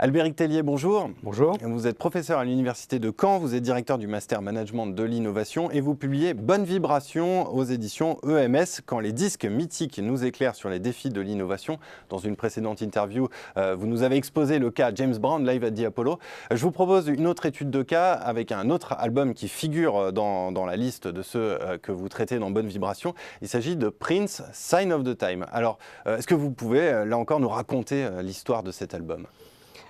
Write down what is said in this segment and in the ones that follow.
Albéric Tellier, bonjour. Bonjour. Vous êtes professeur à l'Université de Caen, vous êtes directeur du Master Management de l'innovation et vous publiez Bonne Vibration aux éditions EMS, quand les disques mythiques nous éclairent sur les défis de l'innovation. Dans une précédente interview, vous nous avez exposé le cas James Brown, Live at the Apollo. Je vous propose une autre étude de cas avec un autre album qui figure dans la liste de ceux que vous traitez dans Bonne Vibration. Il s'agit de Prince, Sign of the Time. Alors, est-ce que vous pouvez, là encore, nous raconter l'histoire de cet album ?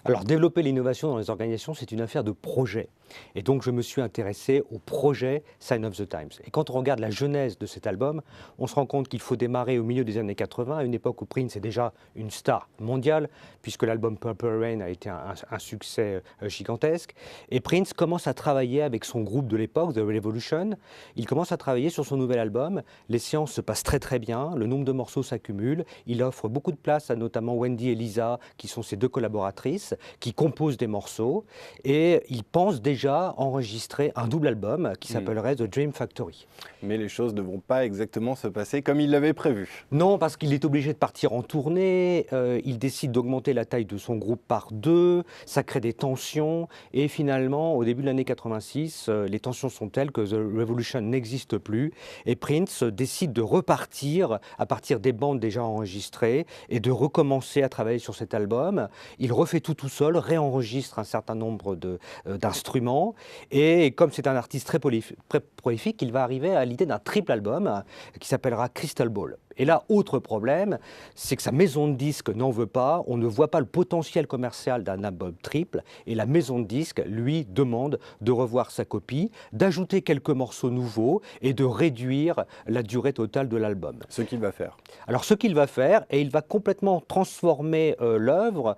Alors, développer l'innovation dans les organisations, c'est une affaire de projet. Et donc, je me suis intéressé au projet Sign of the Times. Et quand on regarde la genèse de cet album, on se rend compte qu'il faut démarrer au milieu des années 80, à une époque où Prince est déjà une star mondiale, puisque l'album Purple Rain a été un succès gigantesque. Et Prince commence à travailler avec son groupe de l'époque, The Revolution. Il commence à travailler sur son nouvel album. Les séances se passent très très bien, le nombre de morceaux s'accumule. Il offre beaucoup de place à notamment Wendy et Lisa, qui sont ses deux collaboratrices, qui composent des morceaux. Et il pense déjà enregistrer un double album qui s'appellerait The Dream Factory. Mais les choses ne vont pas exactement se passer comme il l'avait prévu. Non, parce qu'il est obligé de partir en tournée, il décide d'augmenter la taille de son groupe par 2, ça crée des tensions, et finalement, au début de l'année 86, les tensions sont telles que The Revolution n'existe plus, et Prince décide de repartir à partir des bandes déjà enregistrées, et de recommencer à travailler sur cet album. Il refait tout seul, réenregistre un certain nombre d'instruments, et comme c'est un artiste très prolifique, il va arriver à l'idée d'un triple album qui s'appellera Crystal Ball. Et là, autre problème, c'est que sa maison de disques n'en veut pas, on ne voit pas le potentiel commercial d'un album triple, et la maison de disques lui demande de revoir sa copie, d'ajouter quelques morceaux nouveaux et de réduire la durée totale de l'album. Ce qu'il va faire. Alors ce qu'il va faire, et il va complètement transformer l'œuvre,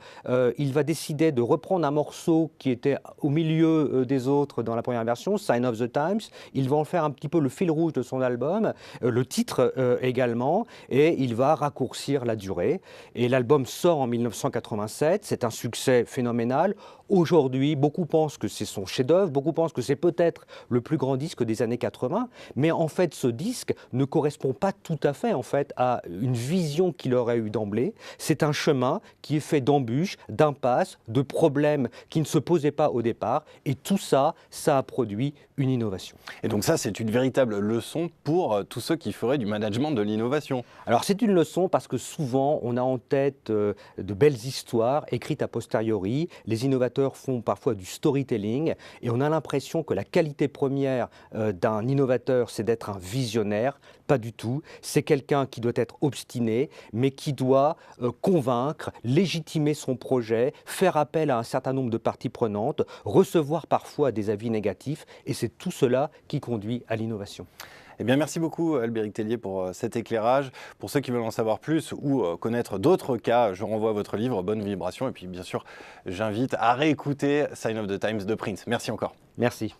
il va décider de reprendre un morceau qui était au milieu des autres dans la première version, Sign of the Times, il va en faire un petit peu le fil rouge de son album, le titre également, et il va raccourcir la durée. Et l'album sort en 1987, c'est un succès phénoménal. Aujourd'hui, beaucoup pensent que c'est son chef-d'œuvre, beaucoup pensent que c'est peut-être le plus grand disque des années 80, mais en fait ce disque ne correspond pas tout à fait en fait à une vision qu'il aurait eue d'emblée. C'est un chemin qui est fait d'embûches, d'impasses, de problèmes qui ne se posaient pas au départ, et tout ça, ça a produit une innovation. Et donc ça, c'est une véritable leçon pour tous ceux qui feraient du management de l'innovation. Alors c'est une leçon parce que souvent on a en tête de belles histoires écrites a posteriori. Les innovateurs font parfois du storytelling et on a l'impression que la qualité première d'un innovateur, c'est d'être un visionnaire. Pas du tout. C'est quelqu'un qui doit être obstiné, mais qui doit convaincre, légitimer son projet, faire appel à un certain nombre de parties prenantes, recevoir parfois des avis négatifs, et c'est tout cela qui conduit à l'innovation. Eh bien, merci beaucoup Albéric Tellier pour cet éclairage. Pour ceux qui veulent en savoir plus ou connaître d'autres cas, je renvoie à votre livre Bonne Vibration. Et puis bien sûr, j'invite à réécouter Sign of the Times de Prince. Merci encore. Merci.